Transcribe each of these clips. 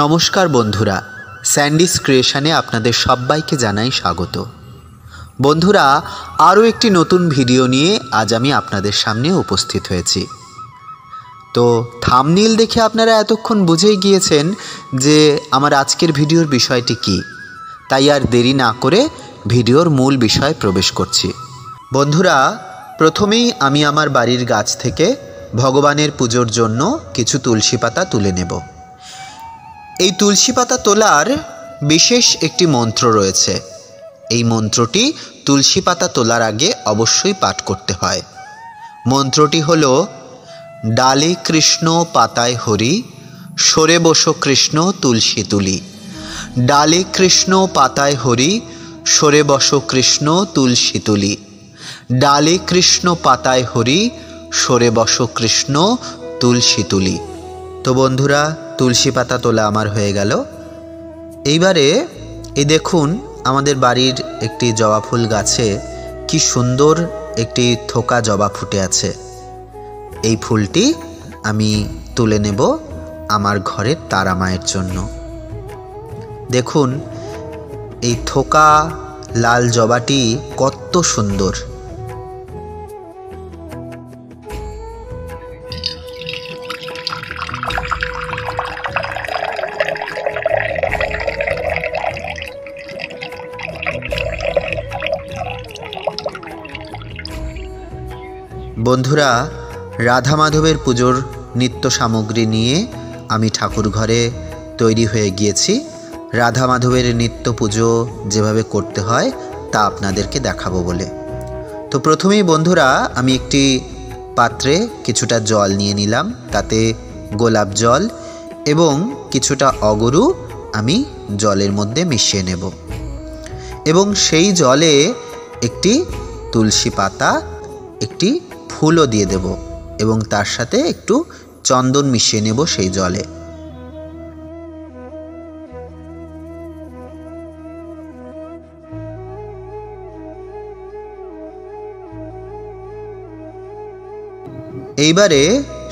নমস্কার বন্ধুরা, স্যান্ডিস ক্রিয়েশনে আপনাদের সবাইকে জানাই স্বাগত। বন্ধুরা, আরও একটি নতুন ভিডিও নিয়ে আজ আমি আপনাদের সামনে উপস্থিত হয়েছি। তো থাম্বনেইল দেখে আপনারা এতক্ষণ বুঝেই গিয়েছেন যে আমার আজকের ভিডিওর বিষয়টি কী। তাই আর দেরি না করে ভিডিওর মূল বিষয়ে প্রবেশ করছি। বন্ধুরা, প্রথমেই আমি আমার বাড়ির গাছ থেকে ভগবানের পুজোর জন্য কিছু তুলসী পাতা তুলে নেব। এই তুলসী পাতা তোলার বিশেষ একটি মন্ত্র রয়েছে। এই মন্ত্রটি তুলসী পাতা তোলার আগে অবশ্যই পাঠ করতে হয়। মন্ত্রটি হল, ডালে কৃষ্ণ পাতায় হরি, সরে বসো কৃষ্ণ তুলসী তুলি। ডালে কৃষ্ণ পাতায় হরি, সরে বসো কৃষ্ণ তুলসী তুলি। ডালে কৃষ্ণ পাতায় হরি, সরে বসো কৃষ্ণ তুলসী তুলি। তো বন্ধুরা, তুলসী পাতা তোলা আমার হয়ে গেল। এইবারে এই দেখুন, আমাদের বাড়ির একটি জবা ফুল গাছে কি সুন্দর একটি থোকা জবা ফুটে আছে। এই ফুলটি আমি তুলে নেব আমার ঘরের তারা মায়ের জন্য। দেখুন, এই থোকা লাল জবাটি কত সুন্দর। বন্ধুরা, রাধা মাধবের পুজোর নিত্য সামগ্রী নিয়ে আমি ঠাকুর ঘরে তৈরি হয়ে গিয়েছি। রাধা মাধবের নিত্য পুজো যেভাবে করতে হয় তা আপনাদেরকে দেখাবো বলে। তো প্রথমেই বন্ধুরা, আমি একটি পাত্রে কিছুটা জল নিয়ে নিলাম। তাতে গোলাপ জল এবং কিছুটা অগরু আমি জলের মধ্যে মিশিয়ে নেব এবং সেই জলে একটি তুলসী পাতা, একটি ফুলও দিয়ে দেব এবং তার সাথে একটু চন্দন মিশিয়ে নেব সেই জলে। এইবারে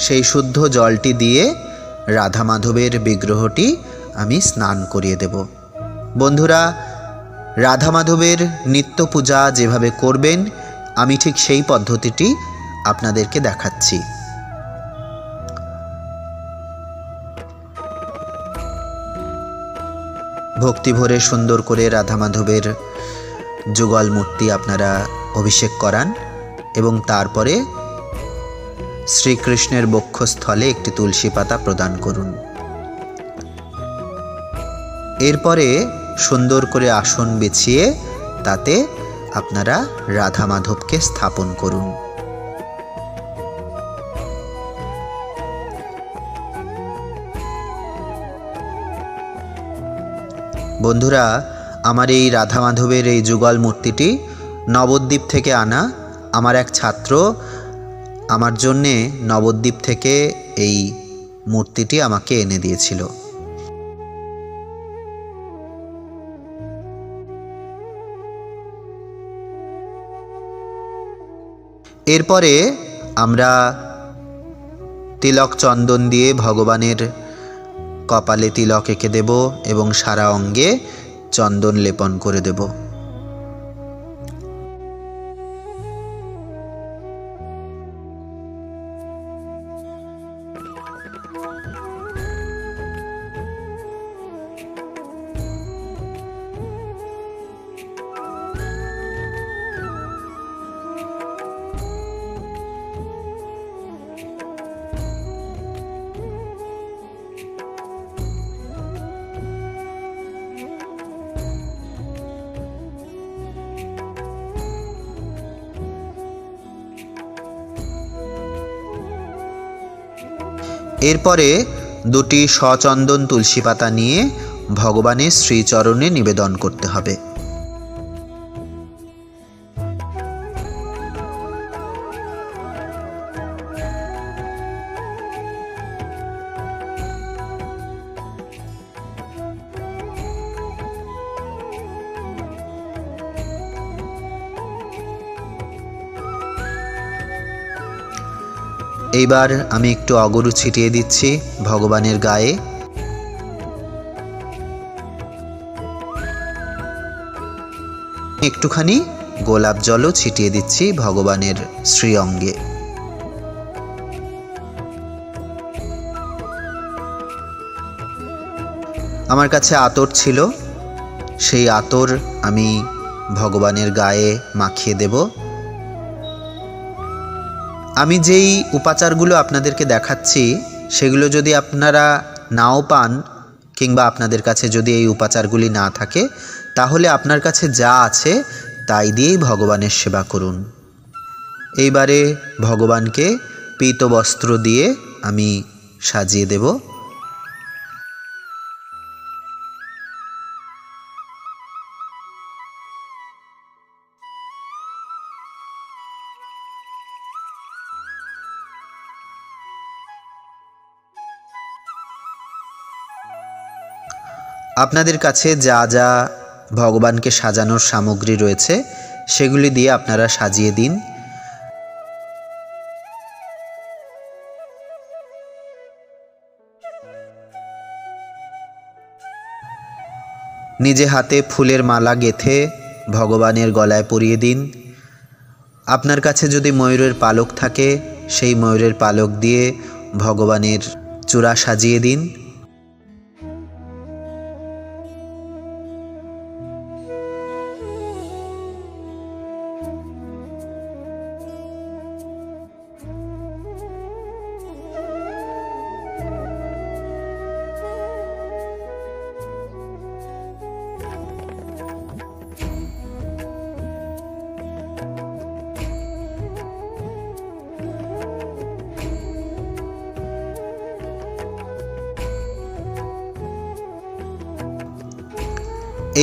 সেই শুদ্ধ জলটি দিয়ে রাধা মাধবের বিগ্রহটি আমি স্নান করিয়ে দেব। বন্ধুরা, রাধা মাধবের নিত্য পূজা যেভাবে করবেন আমি ঠিক সেই পদ্ধতিটি আপনাদেরকে দেখাচ্ছি। ভক্তি ভরে সুন্দর করে রাধা মাধবের যুগল মূর্তি আপনারা অভিষেক করান এবং তারপরে শ্রীকৃষ্ণের বক্ষস্থলে একটি তুলসী পাতা প্রদান করুন। এরপরে সুন্দর করে আসন বিছিয়ে তাতে আপনারা রাধা মাধবকে স্থাপন করুন। বন্ধুরা, আমার এই রাধা মাধবের এই যুগল মূর্তিটি নবদ্বীপ থেকে আনা। আমার এক ছাত্র আমার জন্যে নবদ্বীপ থেকে এই মূর্তিটি আমাকে এনে দিয়েছিল। এরপরে আমরা তিলক চন্দন দিয়ে ভগবানের কপালে তিলক এঁকে দেব এবং সারা অঙ্গে চন্দন লেপন করে দেব। এরপরে দুটি সচন্দন তুলসী পাতা নিয়ে ভগবানের শ্রীচরণে নিবেদন করতে হবে। এইবার আমি একটু অগরু ছিটিয়ে দিচ্ছি ভগবানের গায়ে। একটুখানি গোলাপ জলও ছিটিয়ে দিচ্ছি ভগবানের শ্রীঅঙ্গে। আমার কাছে আতর ছিল, সেই আতর আমি ভগবানের গায়ে মাখিয়ে দেব। আমি যেই উপাচারগুলো আপনাদেরকে দেখাচ্ছি সেগুলো যদি আপনারা নাও পান কিংবা আপনাদের কাছে যদি এই উপাচারগুলি না থাকে, তাহলে আপনার কাছে যা আছে তাই দিয়েই ভগবানের সেবা করুন। এইবারে ভগবানকে পীত বস্ত্র দিয়ে আমি সাজিয়ে দেব। আপনাদের কাছে যা যা ভগবানকে সাজানোর সামগ্রী রয়েছে সেগুলি দিয়ে আপনারা সাজিয়ে দিন। নিজে হাতে ফুলের মালা গেঁথে ভগবানের গলায় পরিয়ে দিন। আপনার কাছে যদি ময়ূরের পালক থাকে সেই ময়ূরের পালক দিয়ে ভগবানের চূড়া সাজিয়ে দিন।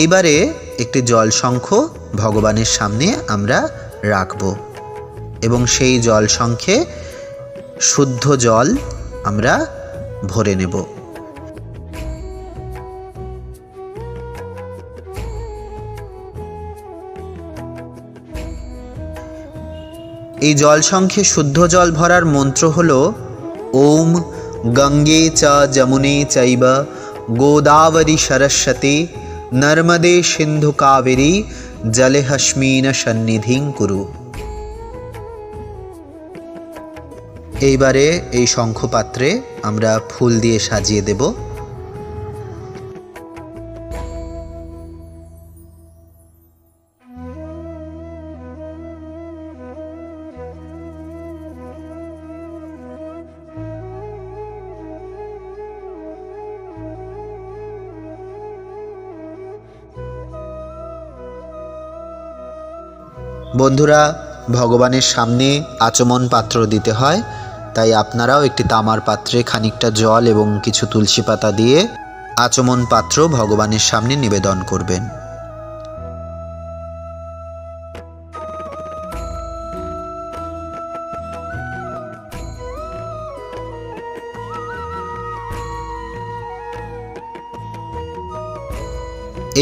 এইবারে একটি জল শঙ্খ ভগবানের সামনে আমরা রাখব এবং সেই জল শঙ্খে শুদ্ধ জল আমরা ভরে নেব। এই জল শঙ্খে শুদ্ধ জল ভরার মন্ত্র হল ওম গঙ্গে চ যমুনে চৈব গোদাবরী সরস্বতী নর্মদে সিন্ধু কাবেরী জলেহস্মিন সন্নিধিং কুরু। এইবারে এই শঙ্খপাত্রে আমরা ফুল দিয়ে সাজিয়ে দেব। বন্ধুরা, ভগবানের সামনে আচমন পাত্র দিতে হয়, তাই আপনারাও একটি তামার পাত্রে খানিকটা জল এবং কিছু তুলসী পাতা দিয়ে আচমন পাত্র ভগবানের সামনে নিবেদন করবেন।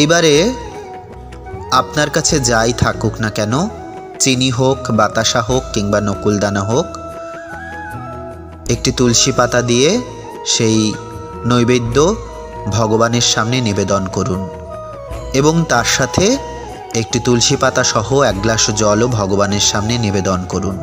এইবারে আপনার কাছে যাই থাকুক না কেন, চিনি হোক, বাতাসা হোক কিংবা নকুলদানা হোক, একটি তুলসী পাতা দিয়ে সেই নৈবেদ্য ভগবানের সামনে নিবেদন করুন এবং তার সাথে একটি তুলসী পাতা সহ এক গ্লাস জলও ভগবানের সামনে নিবেদন করুন।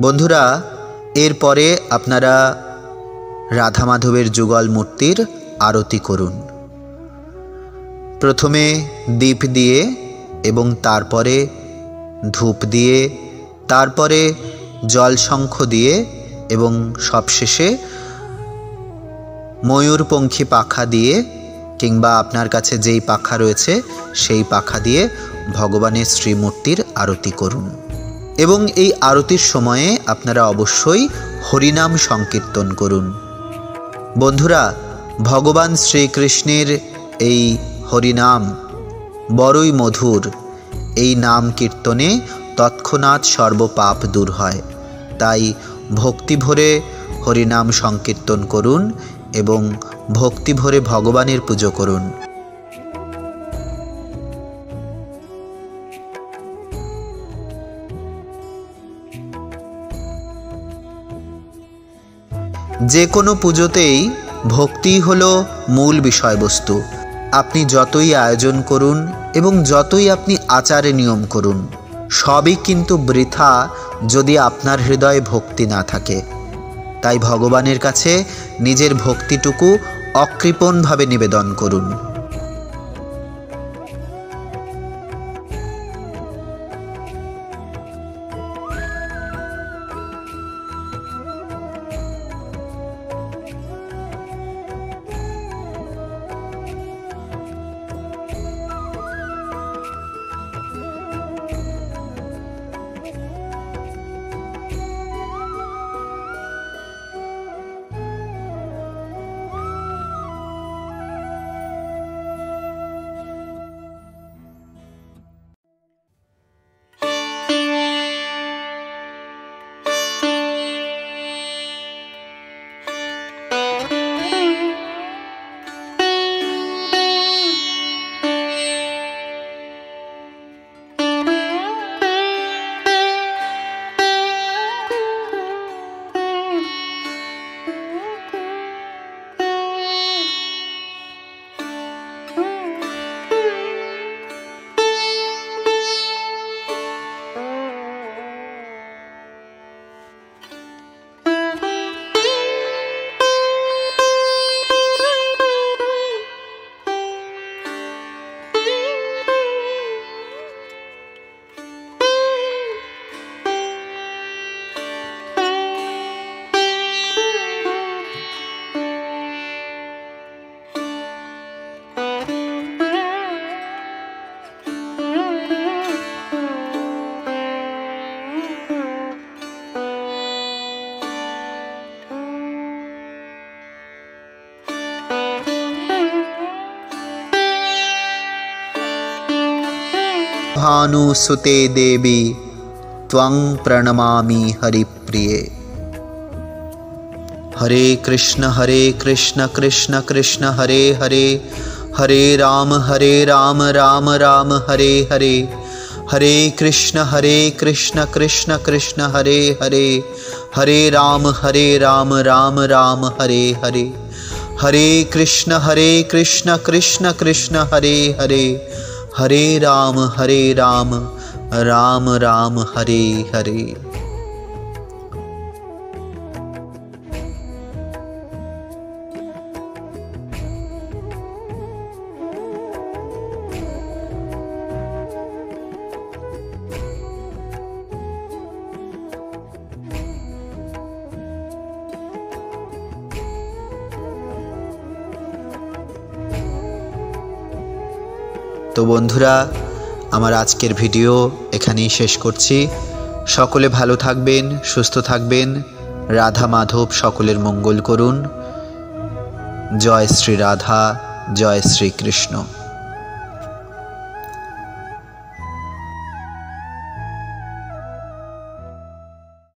বন্ধুরা, এরপরে আপনারা রাধা মাধবের যুগল মূর্তির আরতি করুন। প্রথমে দীপ দিয়ে এবং তারপরে ধূপ দিয়ে, তারপরে জলশঙ্খ দিয়ে এবং সবশেষে ময়ূরপঙ্খী পাখা দিয়ে কিংবা আপনার কাছে যেই পাখা রয়েছে সেই পাখা দিয়ে ভগবানের শ্রীমূর্তির আরতি করুন এবং এই আরতির সময়ে আপনারা অবশ্যই হরিনাম সংকীর্তন করুন। বন্ধুরা, ভগবান শ্রীকৃষ্ণের এই হরিনাম বড়ই মধুর। এই নাম কীর্তনে তৎক্ষণাৎ সর্বপাপ দূর হয়। তাই ভক্তি ভরে হরিনাম সংকীর্তন করুন এবং ভক্তি ভরে ভগবানের পুজো করুন। যে কোনো পুজোতেই ভক্তি হলো মূল বিষয়বস্তু। আপনি যতই আয়োজন করুন এবং যতই আপনি আচারে নিয়ম করুন, সবই কিন্তু বৃথা যদি আপনার হৃদয়ে ভক্তি না থাকে। তাই ভগবানের কাছে নিজের ভক্তিটুকু অকৃপণভাবে নিবেদন করুন। भानुसुते देवी त्वं प्रणमामि हरिप्रिये। हरे कृष्ण कृष्ण कृष्ण हरे हरे, हरे राम राम राम हरे हरे। हरे कृष्ण कृष्ण कृष्ण हरे हरे, हरे राम राम राम हरे हरे। हरे कृष्ण कृष्ण कृष्ण हरे हरे, हरे राम राम राम हरे हरे। तो बंधुरा आमार आजकेर भिडियो एखानेई शेष करछि। सकले भालो थाकबेन, सुस्थ थाकबेन। राधा माधव सकलेर मंगल करुन। जय श्री राधा, जय श्री कृष्ण।